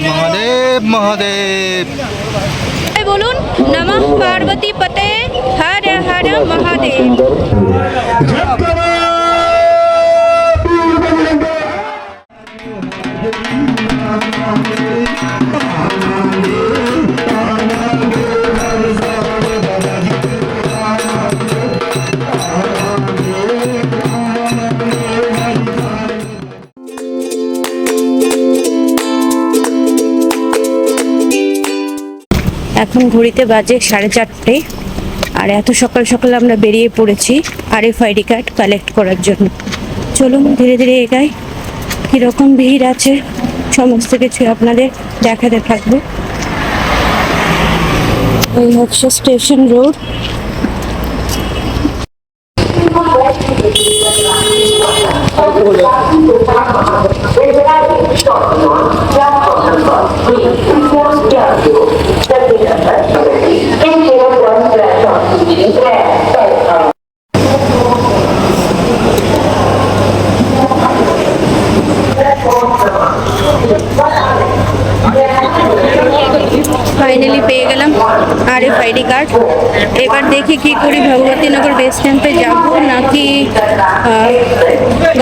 মহাদেব মহাদেব। বলুন নমঃ পার্বতী পতে হর হর মহাদেব। এখন ঘড়িতে বাজে 4:30 আর এত সকাল সকাল আমরা বেরিয়ে পড়েছি RFID কার্ড কালেক্ট করার জন্য। চলুন ধীরে ধীরে এগাই, কীরকম ভিড় আছে সমস্ত কিছু আপনাদের দেখাতে থাকবো। এই হচ্ছে স্টেশন রোড। ফাইনালি পেয়ে গেলাম RFID কার্ড। এবার দেখি কি করি, ভগবতীনগর বেস ক্যাম্পে যাব নাকি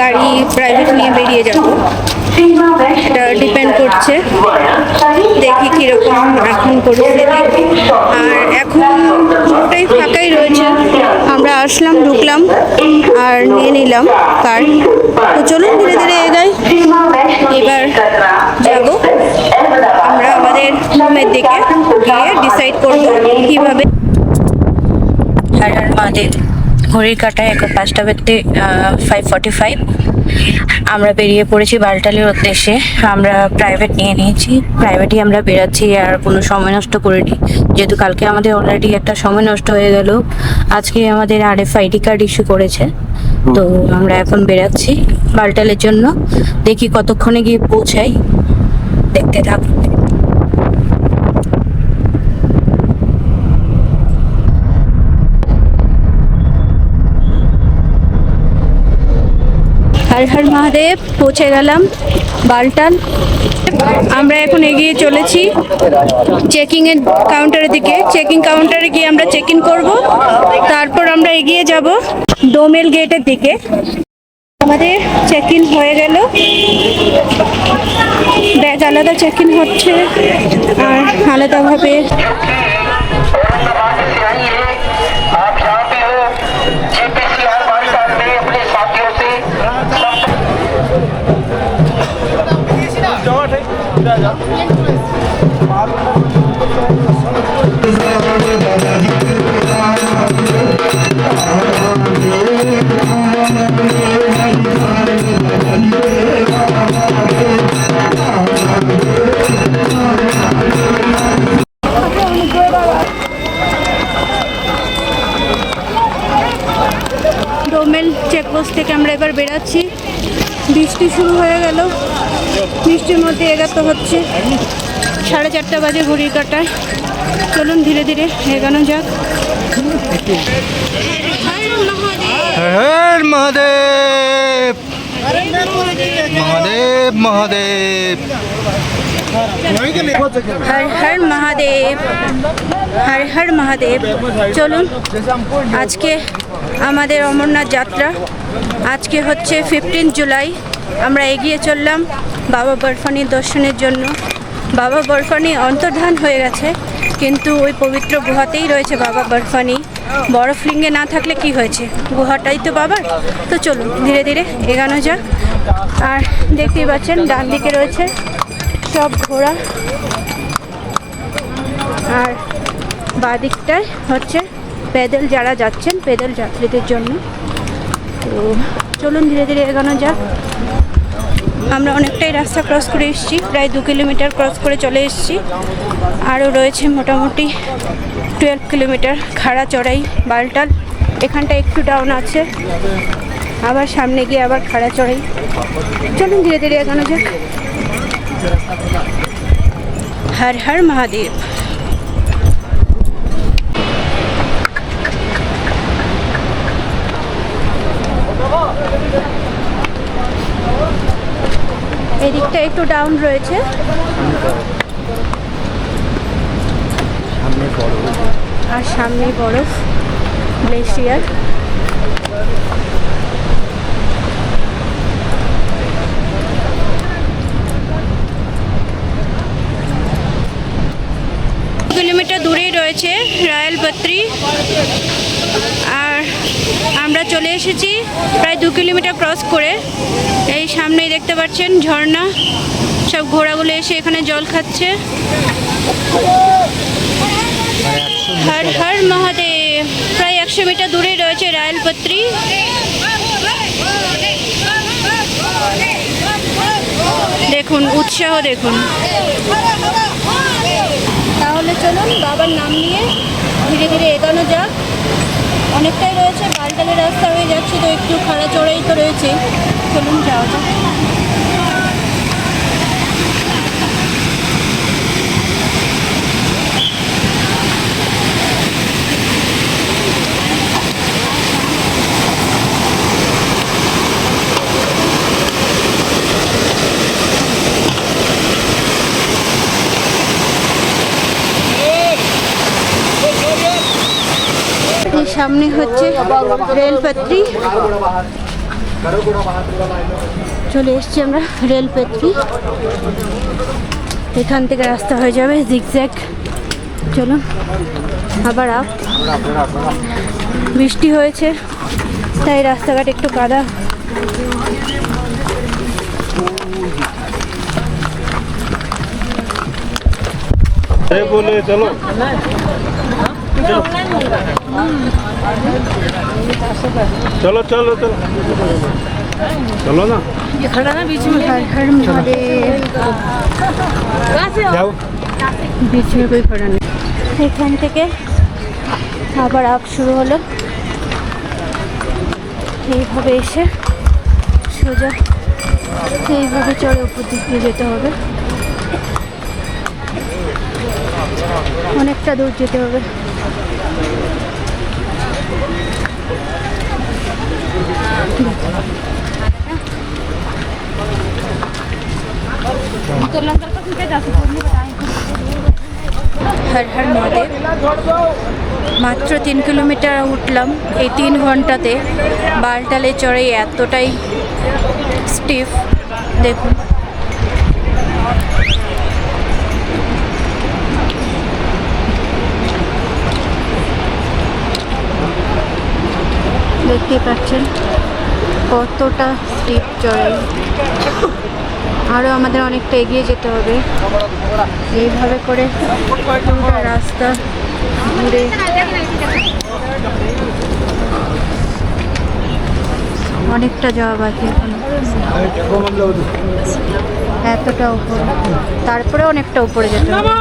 গাড়ি প্রাইভেট নিয়ে বেরিয়ে যাব, এটা ডিপেন্ড করছে। দেখি কীরকম এখন পরিস্থিতি। আর এখন পুরোটাই ফাঁকাই রয়েছে, আমরা আসলাম, ঢুকলাম আর নিয়ে নিলাম কার্ড। তো চলুন ধীরে ধীরে এগাই। এবার যাব আমরা আমাদের রুমের দিকে, গিয়ে ডিসাইড করবো কীভাবে। হর হর মহাদেব। ঘড়ির কাঁটায় এখন 5:45। আমরা বেরিয়ে পড়েছি বালটালের উদ্দেশ্যে। আমরা প্রাইভেট নিয়ে নিয়েছি, প্রাইভেটই আমরা বেরাচ্ছি, আর কোনো সময় নষ্ট করিনি, যেহেতু কালকে আমাদের অলরেডি একটা সময় নষ্ট হয়ে গেল। আজকে আমাদের RFID কার্ড ইস্যু করেছে, তো আমরা এখন বেরাচ্ছি বালটালের জন্য। দেখি কতক্ষণে গিয়ে পৌঁছাই, দেখতে থাকুন। হর হর মহাদেব, পৌঁছে গেলাম বালটাল। আমরা এখন এগিয়ে চলেছি চেকিং এর কাউন্টারের দিকে। চেকিং কাউন্টারে গিয়ে আমরা চেক ইন করবো, তারপর আমরা এগিয়ে যাব ডোমেল গেটের দিকে। আমাদের চেক ইন হয়ে গেল, ব্যাগ আলাদা চেক ইন হচ্ছে আর আলাদাভাবে ডোমেল চেকপোস্ট থেকে আমরা এবার বেরাচ্ছি। বৃষ্টি শুরু হয়ে গেল, বৃষ্টির মধ্যে এগাতে হচ্ছে। 4:30 বাজে ঘড়ির কাঁটায়। চলুন ধীরে ধীরে এগানো যাক। হর মহাদেব মহাদেব মহাদেব। হর হর মহাদেব, হর হর মহাদেব। চলুন, আজকে আমাদের অমরনাথ যাত্রা। আজকে হচ্ছে 15 জুলাই। আমরা এগিয়ে চললাম বাবা বরফানির দর্শনের জন্য। বাবা বরফানি অন্তর্ধান হয়ে গেছে, কিন্তু ওই পবিত্র গুহাতেই রয়েছে বাবা বরফানি। বরফলিঙ্গে না থাকলে কি হয়েছে, গুহাটাই তো বাবার। তো চলুন ধীরে ধীরে এগানো যাক। আর দেখতেই পাচ্ছেন ডান দিকে রয়েছে সব ঘোড়া, আর বাঁ দিকটায় হচ্ছে প্যাডেল, যারা যাচ্ছেন প্যাডেল যাত্রীদের জন্য। তো চলুন ধীরে ধীরে এগানো যাক। আমরা অনেকটাই রাস্তা ক্রস করে এসেছি, প্রায় 2 কিলোমিটার ক্রস করে চলে এসেছি। আরও রয়েছে মোটামুটি 12 কিলোমিটার। খাড়া চড়াই বালটাল, এখানটা একটু ডাউন আছে, আবার সামনে গিয়ে আবার খাড়া চড়াই। চলুন ধীরে ধীরে এগানো যাক। হর হর মহাদেব। এদিকটা একটু ডাউন রয়েছে। আর সামনে বরফ, গ্লেশিয়ার। কিলোমিটার দূরেই রয়েছে রয়্যাল পাত্রি। আর আমরা চলে এসেছি প্রায় 2 কিলোমিটার ক্রস করে। এই সামনেই দেখতে পাচ্ছেন ঝর্ণা, সব ঘোড়াগুলো এসে এখানে জল খাচ্ছে। হর হর মহাদেব। প্রায় 100 মিটার দূরেই রয়েছে রয়্যাল পাত্রি। দেখুন উৎসাহ, দেখুন। তাহলে চলুন বাবার নাম নিয়ে ধীরে ধীরে এগোনো যাক। অনেকটাই রয়েছে, বালটালের রাস্তা হয়ে যাচ্ছে, তো একটু খাড়া চড়াই তো রয়েছে। চলুন যাওয়া যাক। সামনে হচ্ছে রেলপাত্রি। চলে এসছি আমরা রেলপাত্রি। এখান থেকে রাস্তা হয়ে যাবে জিগজ্যাগ। চলুন আবার আপ। বৃষ্টি হয়েছে তাই রাস্তাঘাট একটু কাদা। बोले चलो चलो चलो चलो चलो ना ये खड़ा ना बीच में। हर हर महादेव। जाओ बीच में कोई खड़ा नहीं। এখান থেকে আবার আপ শুরু হলো। এইভাবে এসে সোজা এইভাবে চড়ে উপর দিকে যেতে হবে। অনেকটা দূর যেতে হবে। হর হর মহাদেব। মাত্র 3 কিলোমিটার উঠলাম এই 3 ঘন্টাতে। বালটালে চড়ে এতটাই স্টিফ, দেখুন। দেখতে পাচ্ছেন কতটা স্টিপ চড়াই। আরও আমাদের অনেকটা এগিয়ে যেতে হবে। এইভাবে করে পুরোটা রাস্তা ঘুরে অনেকটা যাওয়া বাকি এখন। এতটা উপরে, তারপরে অনেকটা উপরে যেতে হবে।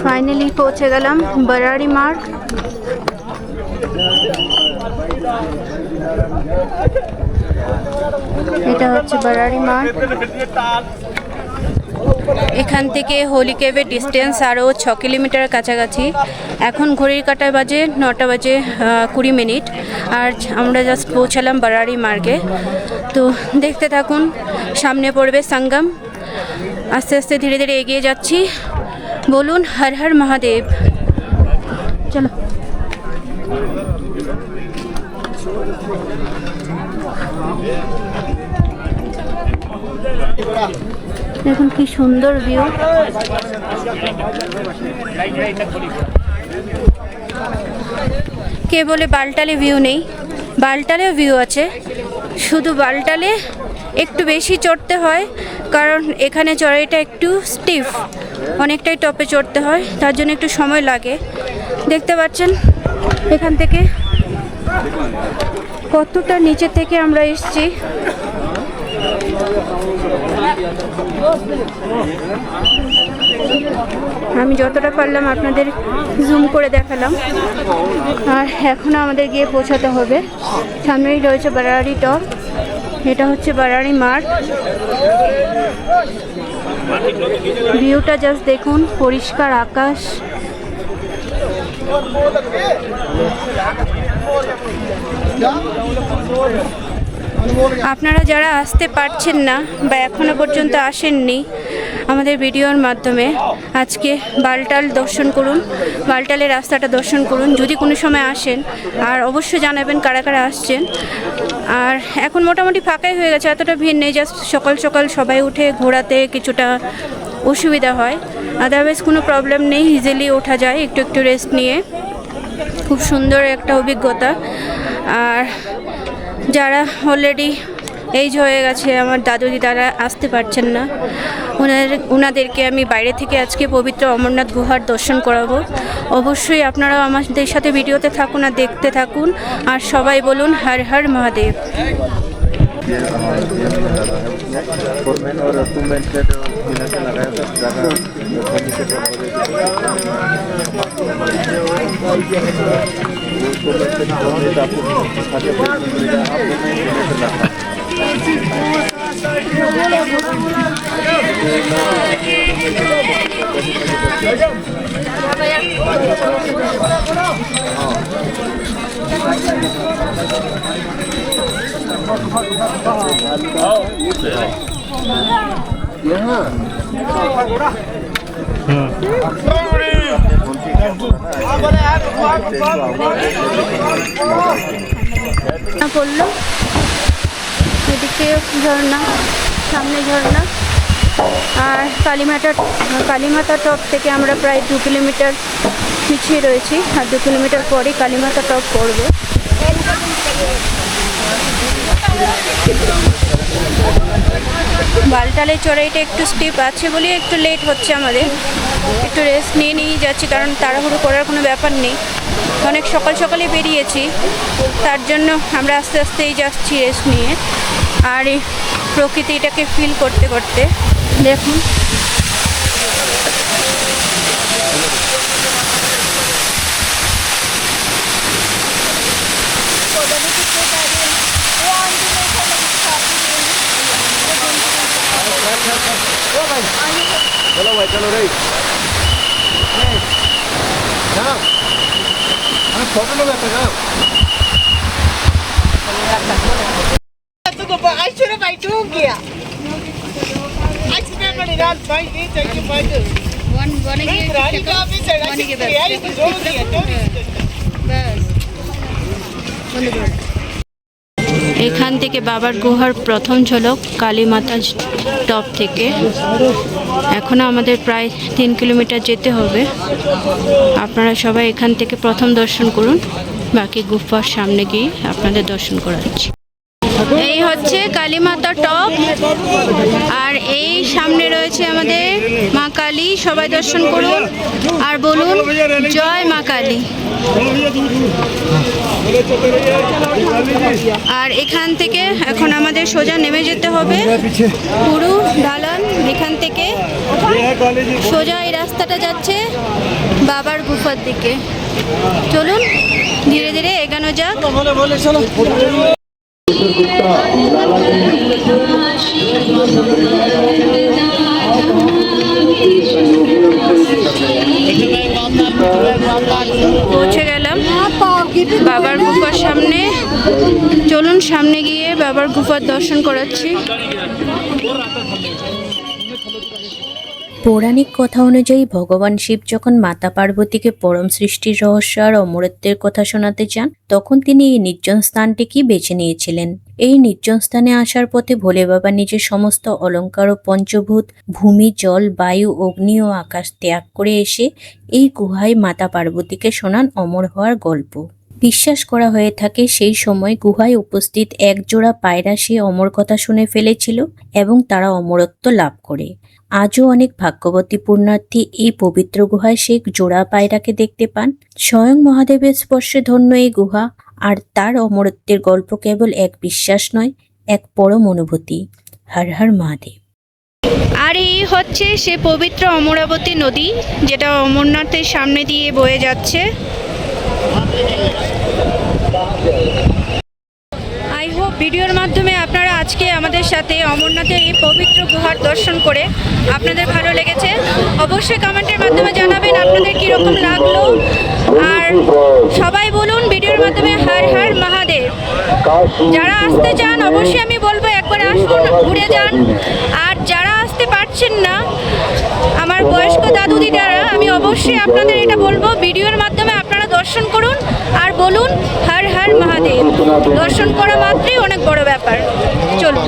ফাইনালি পৌঁছে গেলাম বারাড়ি মার্গ। এটা হচ্ছে বারাড়ি মার্গ। এখান থেকে হোলি কেভের ডিস্টেন্স আরও 6 কিলোমিটার কাছাকাছি। এখন ঘড়ির কাঁটায় বাজে 9টা বাজে 20 মিনিট। আর আমরা জাস্ট পৌঁছালাম বারাড়ি মার্গে। তো দেখতে থাকুন, সামনে পড়বে সঙ্গম। আস্তে আস্তে ধীরে ধীরে এগিয়ে যাচ্ছি। বলুন হর হর মহাদেব। চলো। দেখুন কি সুন্দর ভিউ। কে বলে বালটালে ভিউ নেই? বালটালেও ভিউ আছে, শুধু বালটালে একটু বেশি চড়তে হয়, কারণ এখানে চড়াইটা একটু স্টিফ, অনেকটাই টপে চড়তে হয়, তার জন্য একটু সময় লাগে। দেখতে পাচ্ছেন এখান থেকে কতটা নিচে থেকে আমরা এসেছি। আমি যতটা পারলাম আপনাদের জুম করে দেখালাম। আর এখন আমাদের গিয়ে পৌঁছাতে হবে। সামনেই রয়েছে বারাড়ি টপ। এটা হচ্ছে বারাড়ি মার্গ। ভিউটা জাস্ট দেখুন, পরিষ্কার আকাশ। আপনারা যারা আসতে পারছেন না বা এখনো পর্যন্ত আসেননি আমাদের ভিডিওর মাধ্যমে, আজকে বালটাল দর্শন করুন, বালটালের রাস্তাটা দর্শন করুন যদি কোনো সময় আসেন। আর অবশ্যই জানাবেন কারা কারা আসছেন। আর এখন মোটামুটি ফাঁকাই হয়ে গেছে, এতটা ভিড় নেই, জাস্ট সকাল সকাল সবাই উঠে ঘোরাতে কিছুটা অসুবিধা হয়, আদারওয়াইজ কোনো প্রবলেম নেই, ইজিলি ওঠা যায় একটু একটু রেস্ট নিয়ে। খুব সুন্দর একটা অভিজ্ঞতা। আর যারা অলরেডি এইজ হয়ে গেছে, আমার দাদুদি, তারা আসতে পারছেন না, ওনাদেরকে আমি বাইরে থেকে আজকে পবিত্র অমরনাথ গুহার দর্শন করাবো। অবশ্যই আপনারাও আমাদের সাথে ভিডিওতে থাকুন আর দেখতে থাকুন, আর সবাই বলুন হর হর মহাদেব। পড়লো এদিকে ঝর্ণা, সামনে ঝর্ণা। আর কালীমাতা টপ থেকে আমরা প্রায় 2 কিলোমিটার পিছিয়ে রয়েছি, আর 2 কিলোমিটার পরে কালীমাতা টপ পড়বে। বালটালের চড়াইটা একটু স্টিপ আছে বলে একটু লেট হচ্ছে আমাদের, একটু রেস্ট নিয়ে যাচ্ছি, কারণ তাড়াহুড়ো করার কোনো ব্যাপার নেই, অনেক সকাল সকালে বেরিয়েছি, তার জন্য আমরা আস্তে আস্তেই যাচ্ছি রেস্ট নিয়ে। আর এই প্রকৃতিটাকে ফিল করতে করতে দেখুন चलो भाई चलो रे फोटो लो बैठे जाओ I should have I told you. I should have put it on five days. I can find it. One again. One again. এখান থেকে বাবার গুহার প্রথম ঝলক কালীমাতা টপ থেকে। এখনও আমাদের প্রায় 3 কিলোমিটার যেতে হবে। আপনারা সবাই এখান থেকে প্রথম দর্শন করুন, বাকি গুফার সামনে গিয়ে আপনাদের দর্শন করাচ্ছি। এই হচ্ছে কালীমাতা টপ, আর এই সামনে রয়েছে আমাদের মা কালী। সবাই দর্শন করুন আর বলুন জয় মা কালী। আর এখান থেকে এখন আমাদের সোজা নেমে যেতে হবে, পুরো ঢালান। এখান থেকে সোজা এই রাস্তাটা যাচ্ছে বাবার গুফার দিকে। চলুন ধীরে ধীরে এগানো যাক। পৌঁছে গেলাম বাবার গুফার সামনে। চলুন সামনে গিয়ে বাবার গুফার দর্শন করাচ্ছি। পৌরাণিক কথা অনুযায়ী ভগবান শিব যখন মাতা পার্বতীকে পরম সৃষ্টির রহস্য আর অমরত্বের কথা শোনাতে চান, তখন তিনি এই নির্জন স্থানটিকেই বেছে নিয়েছিলেন। এই নির্জন স্থানে আসার পথে ভোলে বাবা নিজের সমস্ত অলঙ্কার ও পঞ্চভূত ভূমি, জল, বায়ু, অগ্নি ও আকাশ ত্যাগ করে এসে এই গুহায় মাতা পার্বতীকে শোনান অমর হওয়ার গল্প। বিশ্বাস করা হয়ে থাকে সেই সময় গুহায় উপস্থিত এক জোড়া পায়রা সে অমর কথা শুনে ফেলেছিল এবং তারা অমরত্ব লাভ করে। আজও অনেক ভাগ্যবতী পুণ্যার্থী এই পবিত্র গুহায় সেই জোড়া পায়রাকে দেখতে পান। স্বয়ং মহাদেবের স্পর্শে ধন্য এই গুহা আর তার অমরত্বের গল্প কেবল এক বিশ্বাস নয়, এক পরম অনুভূতি। হর হর মহাদেব। আর এই হচ্ছে সে পবিত্র অমরাবতী নদী, যেটা অমরনাথের সামনে দিয়ে বয়ে যাচ্ছে। আই হোপ ভিডিওর মাধ্যমে আপনারা আজকে আমাদের আপনাদের সাথে অমরনাথের এই পবিত্র গুহার দর্শন করে আপনাদের ভালো লেগেছে অবশ্যই কমেন্টের মাধ্যমে জানাবেন আপনাদের কীরকম লাগলো। আর সবাই বলুন ভিডিওর মাধ্যমে হর হর মহাদেব। যারা আসতে চান অবশ্যই আমি বলবো একবার আসুন, ঘুরে যান। আর যারা আসতে পারছেন না, আমার বয়স্ক দাদু দিদারা, আমি অবশ্যই আপনাদের এটা বলবো ভিডিওর মাধ্যমে আপনারা দর্শন করুন আর বলুন হর হর মহাদেব। দর্শন করা মাত্রই অনেক বড় ব্যাপার। চলুন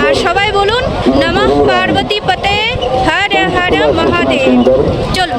আর সবাই বলুন নমঃ পার্বতী পতে হর হর মহাদেব। চলুন।